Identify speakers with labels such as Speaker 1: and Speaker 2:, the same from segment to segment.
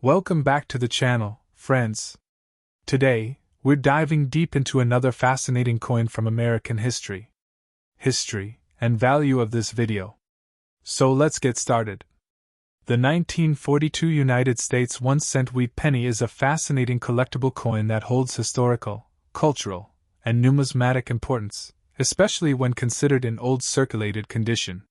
Speaker 1: Welcome back to the channel, friends. Today, we're diving deep into another fascinating coin from American history. History and value of this video. So let's get started. The 1942 United States 1-cent wheat penny is a fascinating collectible coin that holds historical, cultural, and numismatic importance, especially when considered in old circulated condition.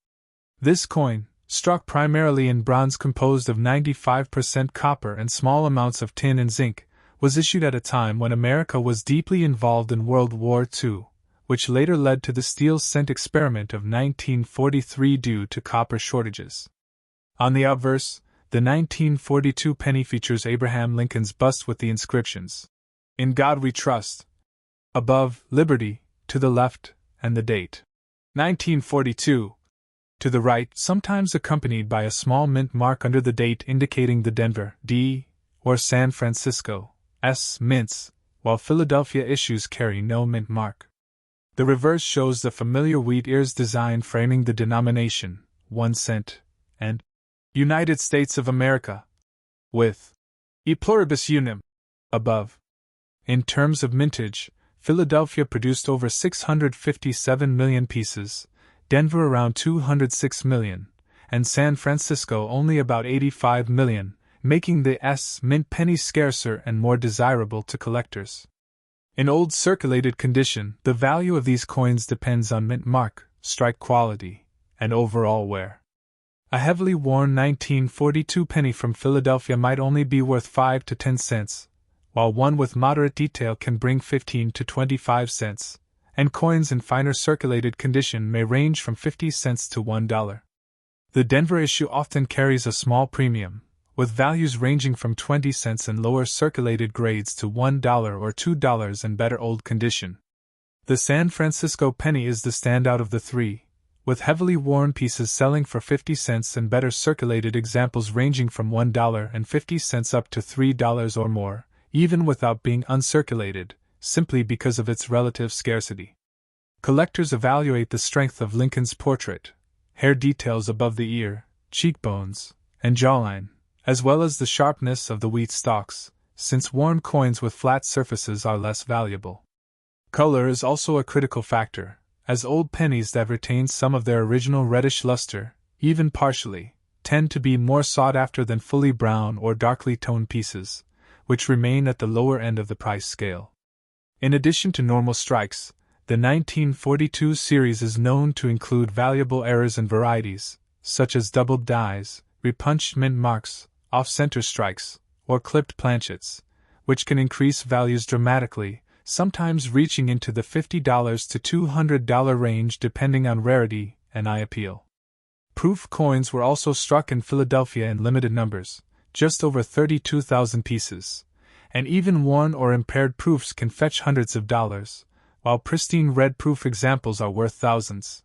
Speaker 1: This coin, struck primarily in bronze composed of 95% copper and small amounts of tin and zinc, was issued at a time when America was deeply involved in World War II, which later led to the steel cent experiment of 1943 due to copper shortages. On the obverse, the 1942 penny features Abraham Lincoln's bust with the inscriptions, "In God We Trust," above, "Liberty," to the left, and the date, 1942. To the right, sometimes accompanied by a small mint mark under the date indicating the Denver, D, or San Francisco, S mints, while Philadelphia issues carry no mint mark. The reverse shows the familiar wheat ears design framing the denomination, 1 cent, and United States of America, with E pluribus unum above. In terms of mintage, Philadelphia produced over 657 million pieces, Denver around 206 million, and San Francisco only about 85 million, making the S mint penny scarcer and more desirable to collectors. In old circulated condition, the value of these coins depends on mint mark, strike quality, and overall wear. A heavily worn 1942 penny from Philadelphia might only be worth 5 to 10 cents, while one with moderate detail can bring 15 to 25 cents. And coins in finer circulated condition may range from 50 cents to $1. The Denver issue often carries a small premium, with values ranging from 20 cents in lower circulated grades to $1 or $2 in better old condition. The San Francisco penny is the standout of the three, with heavily worn pieces selling for 50 cents and better circulated examples ranging from $1.50 up to $3 or more, even without being uncirculated, simply because of its relative scarcity. Collectors evaluate the strength of Lincoln's portrait, hair details above the ear, cheekbones, and jawline, as well as the sharpness of the wheat stalks, since worn coins with flat surfaces are less valuable. Color is also a critical factor, as old pennies that retain some of their original reddish luster, even partially, tend to be more sought after than fully brown or darkly toned pieces, which remain at the lower end of the price scale. In addition to normal strikes, the 1942 series is known to include valuable errors and varieties, such as doubled dies, repunched mint marks, off-center strikes, or clipped planchets, which can increase values dramatically, sometimes reaching into the $50 to $200 range depending on rarity and eye appeal. Proof coins were also struck in Philadelphia in limited numbers, just over 32,000 pieces. And even worn or impaired proofs can fetch hundreds of dollars, while pristine red proof examples are worth thousands.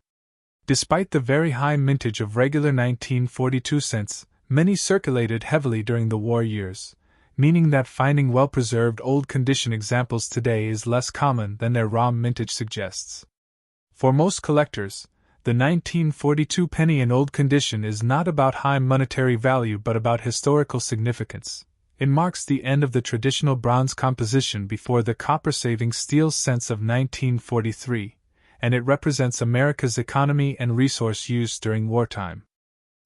Speaker 1: Despite the very high mintage of regular 1942 cents, many circulated heavily during the war years, meaning that finding well-preserved old-condition examples today is less common than their raw mintage suggests. For most collectors, the 1942 penny in old condition is not about high monetary value but about historical significance. It marks the end of the traditional bronze composition before the copper-saving steel cents of 1943, and it represents America's economy and resource use during wartime.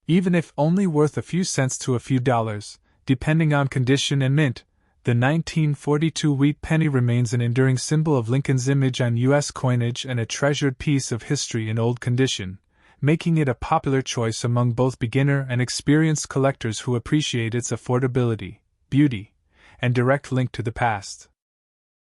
Speaker 1: Even if only worth a few cents to a few dollars, depending on condition and mint, the 1942 wheat penny remains an enduring symbol of Lincoln's image on U.S. coinage and a treasured piece of history in old condition, making it a popular choice among both beginner and experienced collectors who appreciate its affordability, beauty, and direct link to the past.